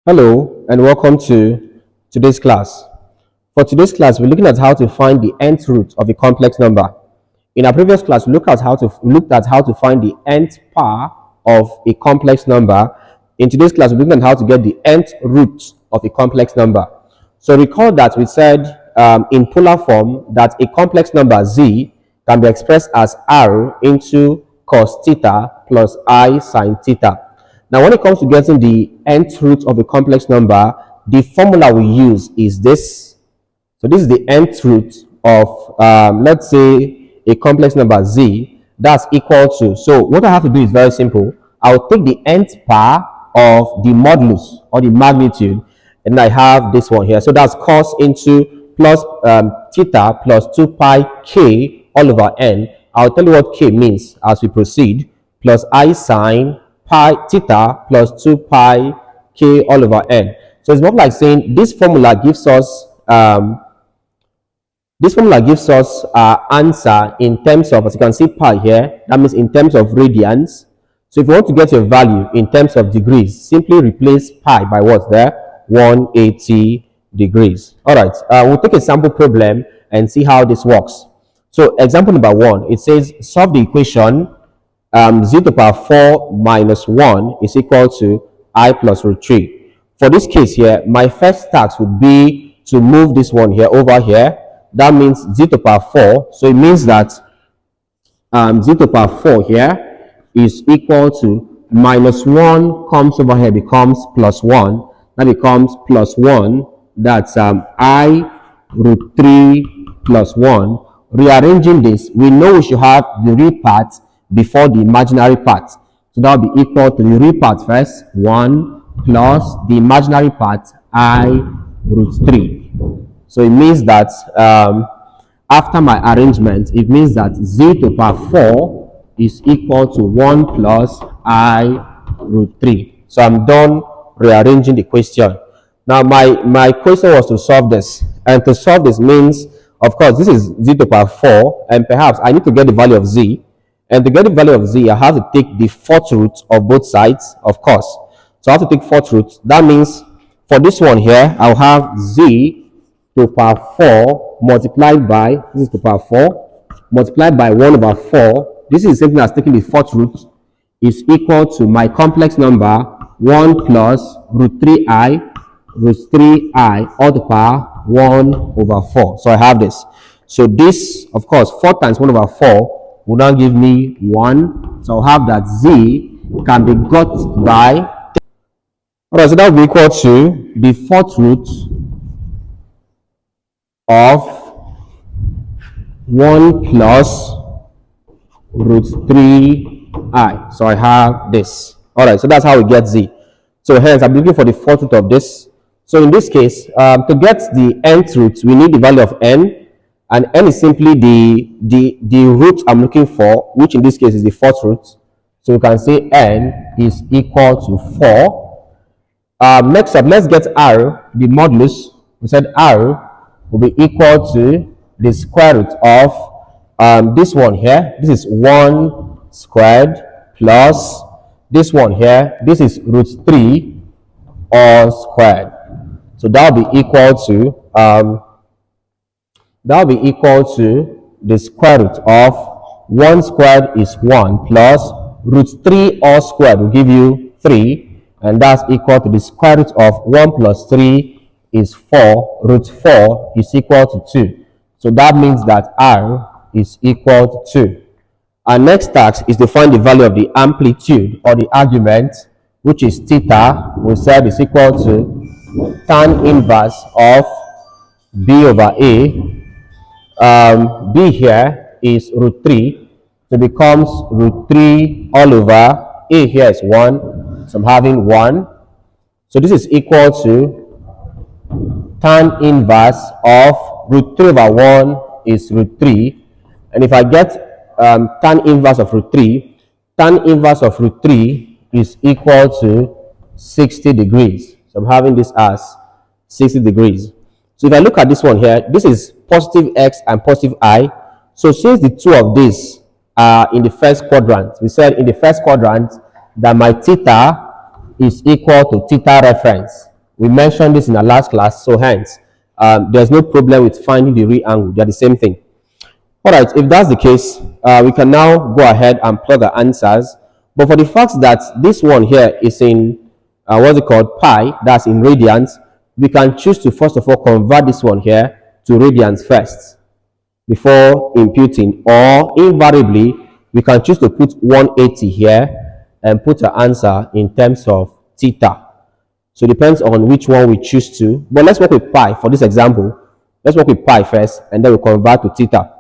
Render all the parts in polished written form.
Hello and welcome to today's class. For today's class, we're looking at how to find the nth root of a complex number. In our previous class, we looked at how to find the nth power of a complex number. In today's class, we're looking at how to get the nth root of a complex number. So recall that we said in polar form that a complex number z can be expressed as r into cos theta plus I sine theta. Now, when it comes to getting the nth root of a complex number, the formula we use is this. So this is the nth root of, let's say, a complex number z. That's equal to, so what I have to do is very simple. I'll take the nth power of the modulus or the magnitude, and I have this one here. So that's cos into plus theta plus 2 pi k all over n. I'll tell you what k means as we proceed, plus I sine pi theta plus 2 pi k all over n. So it's more like saying this formula gives us our answer in terms of, as you can see pi here, that means in terms of radians. So if you want to get your value in terms of degrees, simply replace pi by what's there, 180 degrees. All right, we'll take a sample problem and see how this works. So example number 1, it says solve the equation 0 to the power 4 minus 1 is equal to I plus root 3. For this case here, my first task would be to move this one here over here. That means 0 to the power 4. So it means that 0 to the power 4 here is equal to minus 1 comes over here, becomes plus 1. That becomes plus 1. That's I root 3 plus 1. Rearranging this, we know we should have the real part before the imaginary part. So that will be equal to the real part first, 1 plus the imaginary part, I root 3. So it means that after my arrangement, it means that 0 to the power 4 is equal to 1 plus I root 3. So I'm done rearranging the question. Now my question was to solve this. And to solve this means, of course, this is 0 to the power 4, and perhaps I need to get the value of z. And to get the value of z, I have to take the fourth root of both sides, of course. So I have to take fourth root. That means for this one here, I'll have z to the power 4 multiplied by, this is to the power 4, multiplied by 1 over 4. This is the same thing as taking the fourth root, is equal to my complex number 1 plus root 3i all to the power 1 over 4. So I have this. So this, of course, 4 times 1 over 4 will now give me 1. So I'll have that z can be got by, alright, so that will be equal to the fourth root of 1 plus root 3i. So I have this. Alright, so that's how we get z. So hence I'm looking for the fourth root of this. So in this case, to get the nth root, we need the value of n. And n is simply the root I'm looking for, which in this case is the fourth root. So we can say n is equal to 4. Next up, let's get r, the modulus. We said r will be equal to the square root of this one here. This is 1 squared plus this one here. This is root 3 all squared. So that will be equal to the square root of 1 squared is 1 plus root 3 all squared will give you 3, and that's equal to the square root of 1 plus 3 is 4. Root 4 is equal to 2. So that means that r is equal to 2. Our next task is to find the value of the amplitude or the argument, which is theta. We said is equal to tan inverse of b over a. B here is root 3, so it becomes root 3 all over a here is 1, so I'm having 1. So this is equal to tan inverse of root 3 over 1 is root 3, and if I get tan inverse of root 3, tan inverse of root 3 is equal to 60 degrees. So I'm having this as 60 degrees. So if I look at this one here, this is positive x and positive I. So since the two of these are in the first quadrant, we said in the first quadrant that my theta is equal to theta reference. We mentioned this in our last class, so hence there's no problem with finding the real angle. They're the same thing. All right, if that's the case, we can now go ahead and plug our answers. But for the fact that this one here is in, what's it called, pi, that's in radians, we can choose to first of all convert this one here to radians first before imputing, or invariably, we can choose to put 180 here and put our answer in terms of theta. So it depends on which one we choose to. But let's work with pi for this example. Let's work with pi first, and then we convert to theta.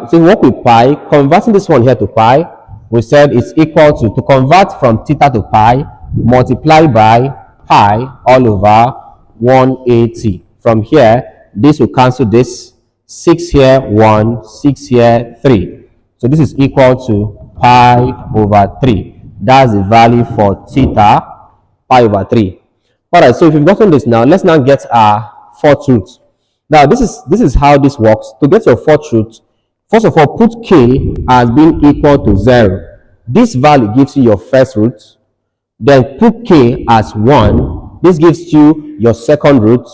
So we work with pi, converting this one here to pi, we said it's equal to convert from theta to pi, multiply by pi all over 180. From here, this will cancel this, 6 here, 1, 6 here, 3. So this is equal to pi over 3. That's the value for theta, pi over 3. Alright, so if you've gotten this now, let's now get our fourth root. Now, this is how this works. To get your fourth root, first of all, put k as being equal to 0. This value gives you your first root. Then put k as 1. This gives you your second root.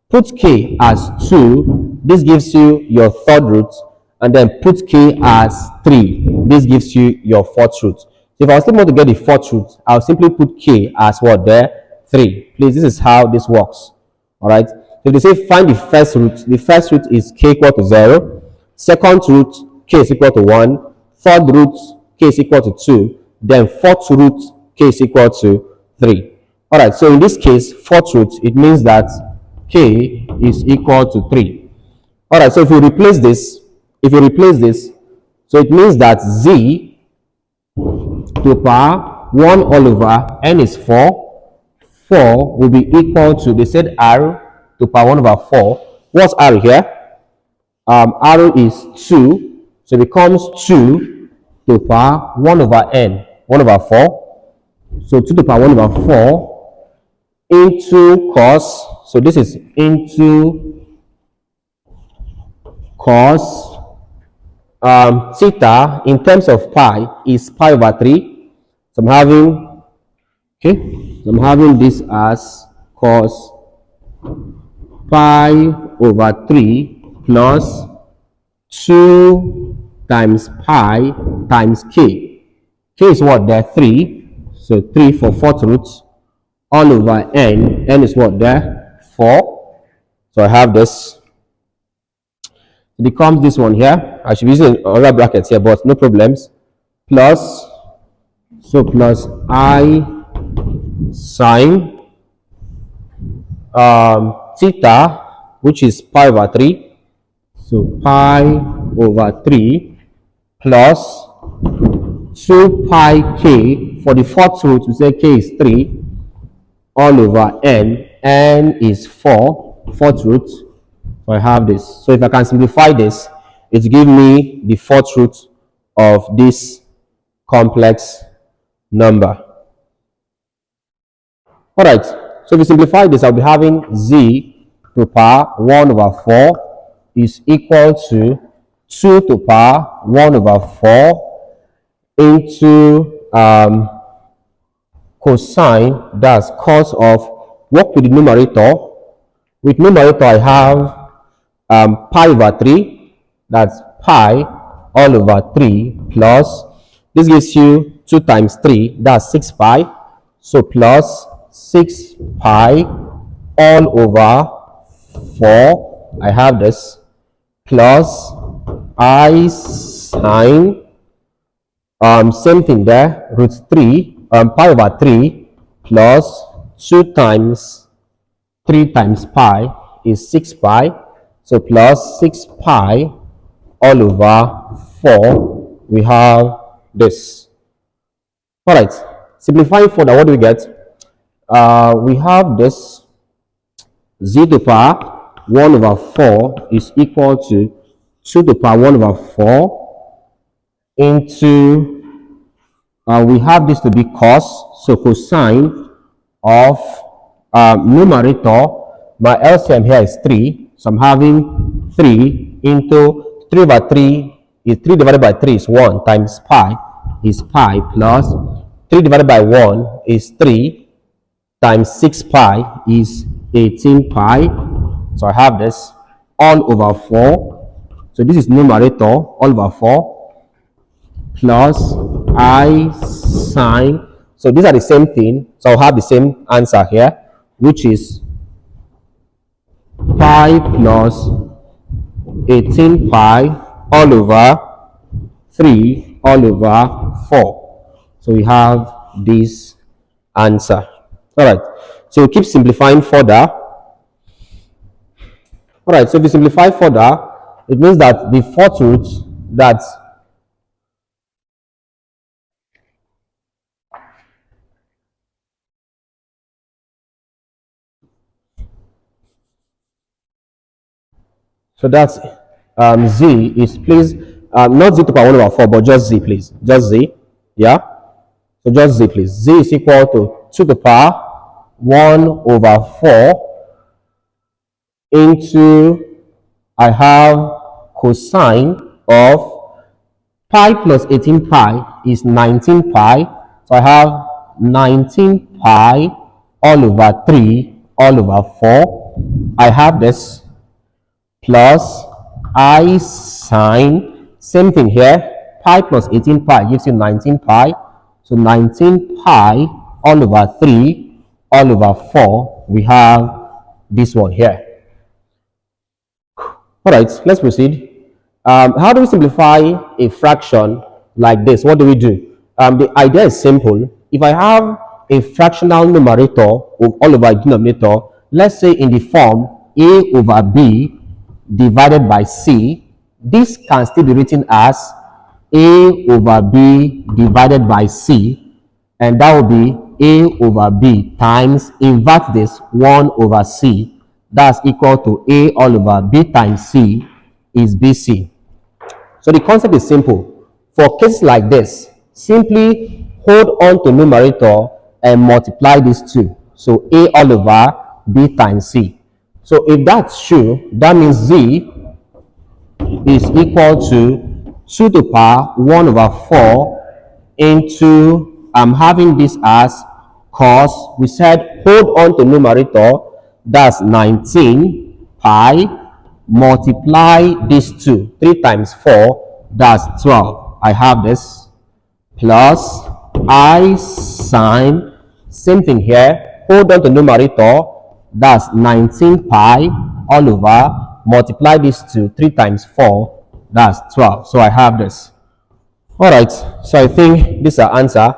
Put k as 2. This gives you your third root. And then put k as 3. This gives you your fourth root. So if I was simply to get the fourth root, I'll simply put k as what there? 3. Please, this is how this works. Alright. So if they say find the first root is k equal to 0. Second root, k is equal to 1. Third root, k is equal to 2. Then fourth root, k is equal to 3. Alright, so in this case, fourth root, it means that k is equal to 3. Alright, so if you replace this, so it means that z to the power 1 all over n is 4. 4 will be equal to, they said r to the power 1 over 4. What's r here? R is 2, so it becomes 2 to the power 1 over n, 1 over 4. So 2 to the power 1 over 4 into cos, so this is into cos theta in terms of pi is pi over 3. So I'm having this as cos pi over 3 plus 2 times pi times k. K is what there? 3. So 3 for fourth root all over n. N is what there? 4. So I have this. It becomes this one here. I should be using other brackets here, but no problems. Plus, so plus I sine theta, which is pi over 3. So pi over 3 plus 2 pi k. For the fourth root, we say k is 3 all over n. N is 4, fourth root. So I have this. So if I can simplify this, it gives me the fourth root of this complex number. Alright, so if we simplify this, I'll be having z to the power 1 over 4 is equal to 2 to the power 1 over 4 into cosine, that's cos of, work with the numerator. With numerator, I have pi over 3, that's pi all over 3 plus, this gives you 2 times 3, that's 6 pi, so plus 6 pi all over 4, I have this, plus I sine, same thing there, root 3, pi over 3 plus 2 times 3 times pi is 6 pi, so plus 6 pi all over 4, we have this. Alright, simplifying further, what do we get? We have this z to the power 1 over 4 is equal to 2 to the power 1 over 4 into, we have this to be cos, so cosine of numerator, my LCM here is 3, so I'm having 3 into 3 over 3 is 3 divided by 3 is 1 times pi is pi plus 3 divided by 1 is 3 times 6 pi is 18 pi. So I have this all over 4. So this is numerator, all over 4, plus I sine. So these are the same thing. So I'll have the same answer here, which is pi plus 18 pi all over 3 all over 4. So we have this answer. All right. So we keep simplifying further. All right. So if we simplify further, it means that the fourth root that so that's z is, please, not z to the power 1 over 4, but just z, please, just z. Yeah. So just z, please. Z is equal to 2 to the power 1 over 4 into, I have cosine of pi plus 18 pi is 19 pi. So I have 19 pi all over 3 all over 4. I have this plus I sine, same thing here, pi plus 18 pi gives you 19 pi. So 19 pi all over 3 all over 4. We have this one here. All right, let's proceed. How do we simplify a fraction like this? What do we do? The idea is simple. If I have a fractional numerator all over a denominator, let's say in the form a over b divided by c, this can still be written as a over b divided by c, and that will be a over b times, invert this, 1 over c. That's equal to a all over b times c is bc. So the concept is simple. For cases like this, simply hold on to numerator and multiply these two. So a all over b times c. So if that's true, that means z is equal to 2 to the power 1 over 4 into, I'm having this as cos, we said hold on to numerator, that's 19 pi, multiply these two, 3 times 4, that's 12. I have this plus I sine, same thing here, hold on to numerator, that's 19 pi all over, multiply these two, 3 times 4, that's 12. So I have this. All right, so I think this is our answer. All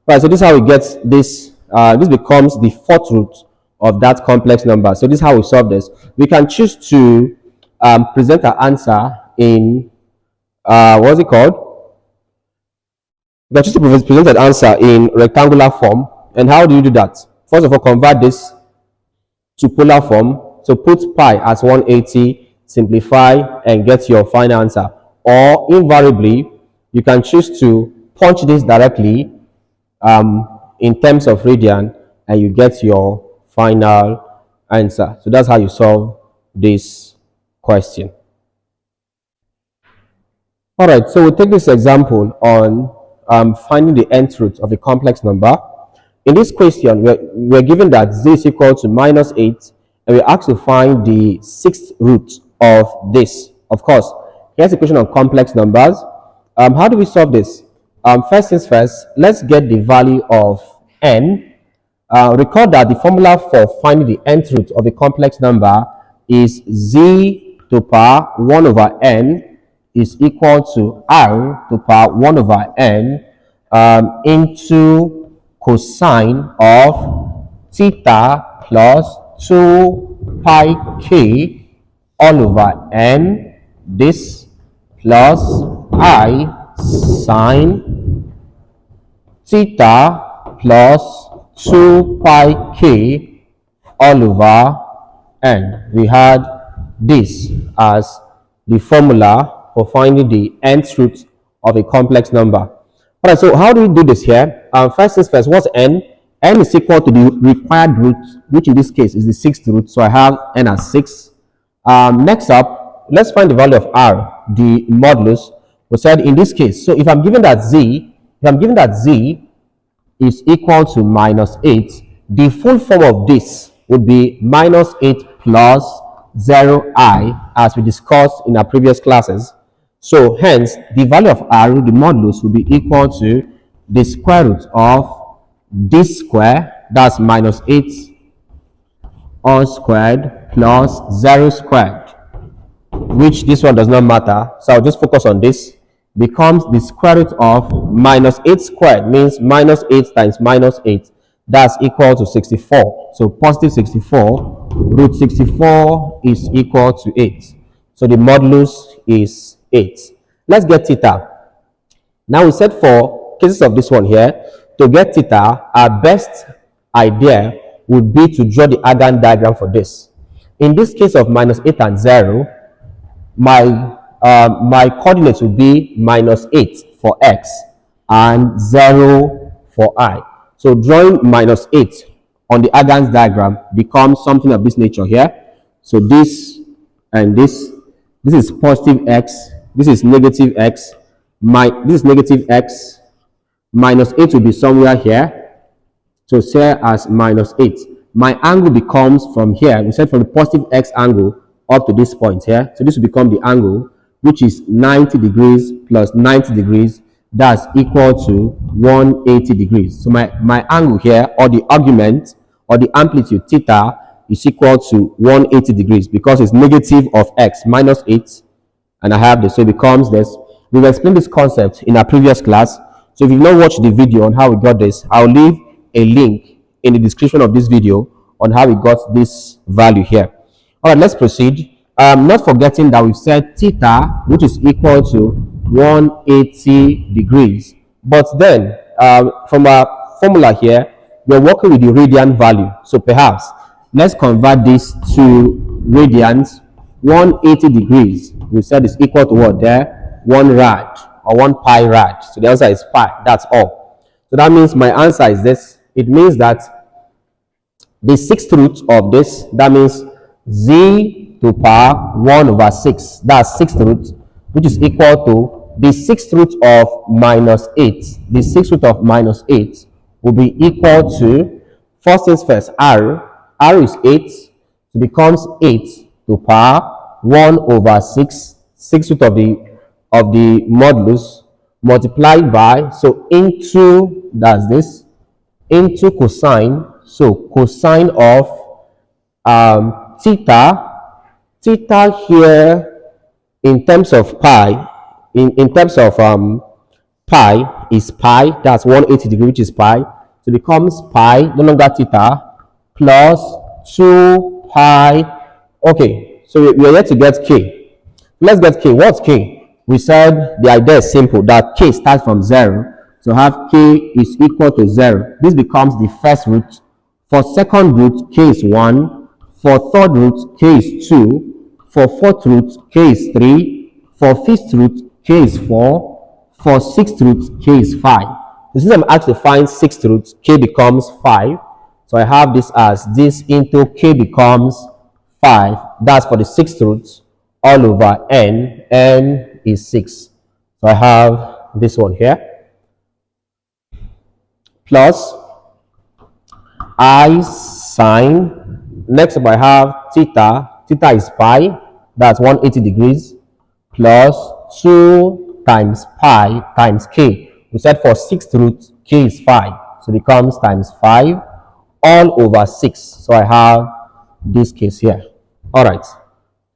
right, so this is how we get this. This becomes the fourth root of that complex number. So this is how we solve this. We can choose to present our answer in, what's it called? We can choose to present an answer in rectangular form. And how do you do that? First of all, convert this to polar form. So put pi as 180, simplify, and get your final answer. Or invariably, you can choose to punch this directly in terms of radian, and you get your final answer. So that's how you solve this question. All right, so we'll take this example on finding the nth root of a complex number. In this question, we're given that z is equal to minus 8, and we're asked to find the sixth root of this. Of course, here's a question on complex numbers. How do we solve this? First things first, let's get the value of n. Recall that the formula for finding the nth root of a complex number is z to the power 1 over n is equal to r to the power 1 over n into cosine of theta plus 2 pi k all over n, this plus I sine theta plus 2 pi k all over n. We had this as the formula for finding the nth root of a complex number. All right, so how do we do this here? First things first, what's n? N is equal to the required root, which in this case is the sixth root. So I have n as 6. Next up, let's find the value of r, the modulus. We said in this case, so if I'm given that z is equal to minus 8, The full form of this would be minus 8 plus 0I, as we discussed in our previous classes. So hence, the value of R, the modulus, will be equal to the square root of this square, that's minus 8 all squared plus 0 squared, which this one does not matter. So I'll just focus on this. Becomes the square root of minus 8 squared, means minus 8 times minus 8. That's equal to 64. So positive 64, root 64 is equal to 8. So the modulus is 8. Let's get theta. Now we said for cases of this one here, to get theta, our best idea would be to draw the Argand diagram for this. In this case of minus 8 and 0, my coordinates would be minus 8 for x and 0 for I. So drawing minus 8 on the Argand diagram becomes something of this nature here. So this and this is positive x, this is negative x, this is negative x, minus 8 will be somewhere here. So say as minus 8. My angle becomes from here, we said from the positive x angle up to this point here. So this will become the angle, which is 90 degrees plus 90 degrees. That's equal to 180 degrees. So my angle here, or the argument, or the amplitude theta, is equal to 180 degrees because it's negative of x minus 8. And I have this, so it becomes this. We've explained this concept in our previous class. So if you've not watched the video on how we got this, I'll leave a link in the description of this video on how we got this value here. All right, let's proceed. Not forgetting that we've said theta, which is equal to 180 degrees. But then, from our formula here, we're working with the radian value. So perhaps, let's convert this to radians. 180 degrees, we said is equal to what there? 1 rad, or 1 pi rad. So the answer is pi, that's all. So that means my answer is this. It means that the sixth root of this, that means z to power 1 over 6. That's sixth root, which is equal to the sixth root of minus 8. The sixth root of minus 8 will be equal to, first things first, r is 8. It becomes 8 to power 1 over 6, sixth root of the modulus, multiplied by, so into, that's this, into cosine. So cosine of theta here in terms of pi, in terms of pi is pi, that's 180 degrees, which is pi. So it becomes pi, no longer theta, plus 2 pi. Okay, so we are yet to get k. Let's get k. What's k? We said the idea is simple, that k starts from 0. So have k is equal to 0. This becomes the first root. For second root, k is 1. For third root, k is 2. For fourth root, k is 3. For fifth root, k is 4. For sixth root, k is 5. So since I'm asked to find sixth root, k becomes 5. So I have this as this into k becomes 5. That's for the sixth root, all over n. N is 6. So I have this one here. Plus I sine, next up I have theta, theta is pi, that's 180 degrees, plus 2 times pi times k. We said for sixth root, k is 5, so it becomes times 5 all over 6. So I have this case here. All right, so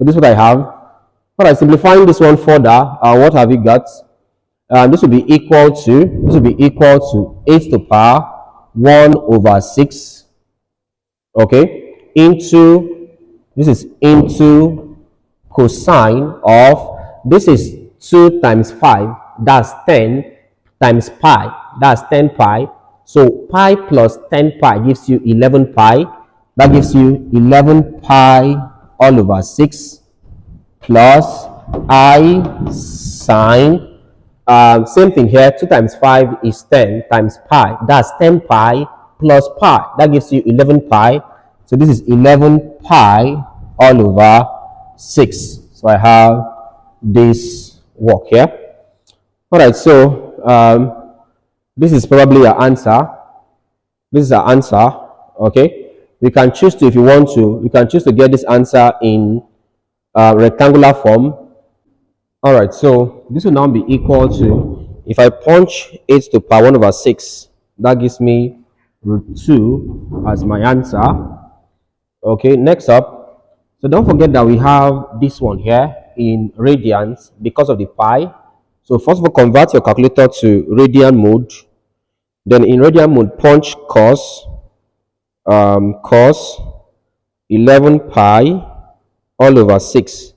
this is what I have. All right, simplifying this one further, what have we got? This will be equal to 8 to the power 1 over 6, okay, into, this is into cosine of, this is 2 times 5, that's 10, times pi, that's 10 pi. So pi plus 10 pi gives you 11 pi. That gives you 11 pi all over 6 plus I sine. Same thing here, 2 times 5 is 10 times pi. That's 10 pi plus pi. That gives you 11 pi. So this is 11 pi all over 6. So I have this work here. All right, so this is probably your answer. This is our answer. Okay, we can choose to, if you want to, we can choose to get this answer in rectangular form. All right, so this will now be equal to, if I punch 8 to the power 1 over 6, that gives me root 2 as my answer. Okay, next up, so don't forget that we have this one here in radians because of the pi. So first of all, convert your calculator to radian mode. Then in radian mode, punch cos 11 pi all over 6.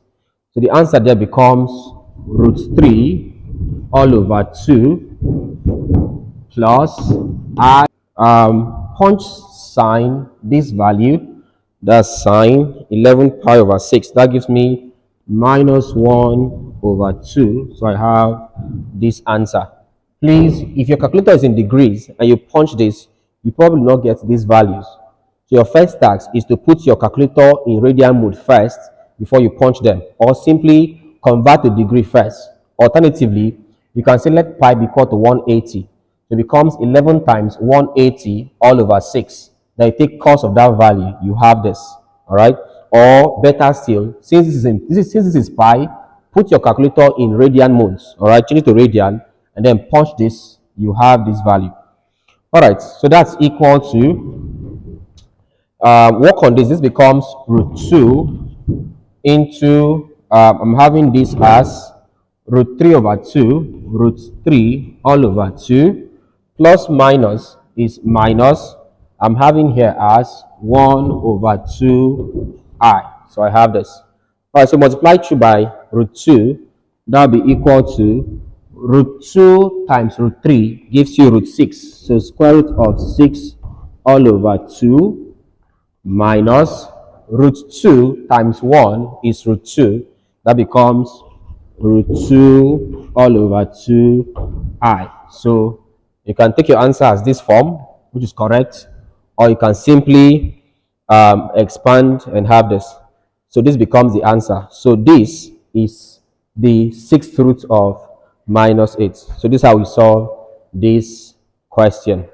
So the answer there becomes root 3 all over 2 plus I punch sine this value, that's sine 11 pi over 6. That gives me minus 1 over 2. So I have this answer. Please, if your calculator is in degrees and you punch this, you probably not get these values. So your first task is to put your calculator in radian mode first before you punch them, or simply convert to degree first. Alternatively, you can say let pi be equal to 180. So it becomes 11 times 180 all over 6. Then you take cos of that value, you have this. All right? Or better still, since since this is pi, put your calculator in radian modes. All right? Change it to radian and then punch this, you have this value. All right, so that's equal to, work on this, this becomes root 2 into, I'm having this as root 3 over 2, root 3 all over 2, plus minus is minus, I'm having here as 1 over 2i. So I have this. All right, so multiply through by root 2, that will be equal to root 2 times root 3 gives you root 6. So square root of 6 all over 2 minus root 2 times 1 is root 2. That becomes root 2 all over 2i. So you can take your answer as this form, which is correct, or you can simply expand and have this. So this becomes the answer. So this is the sixth root of minus 8. So this is how we solve this question.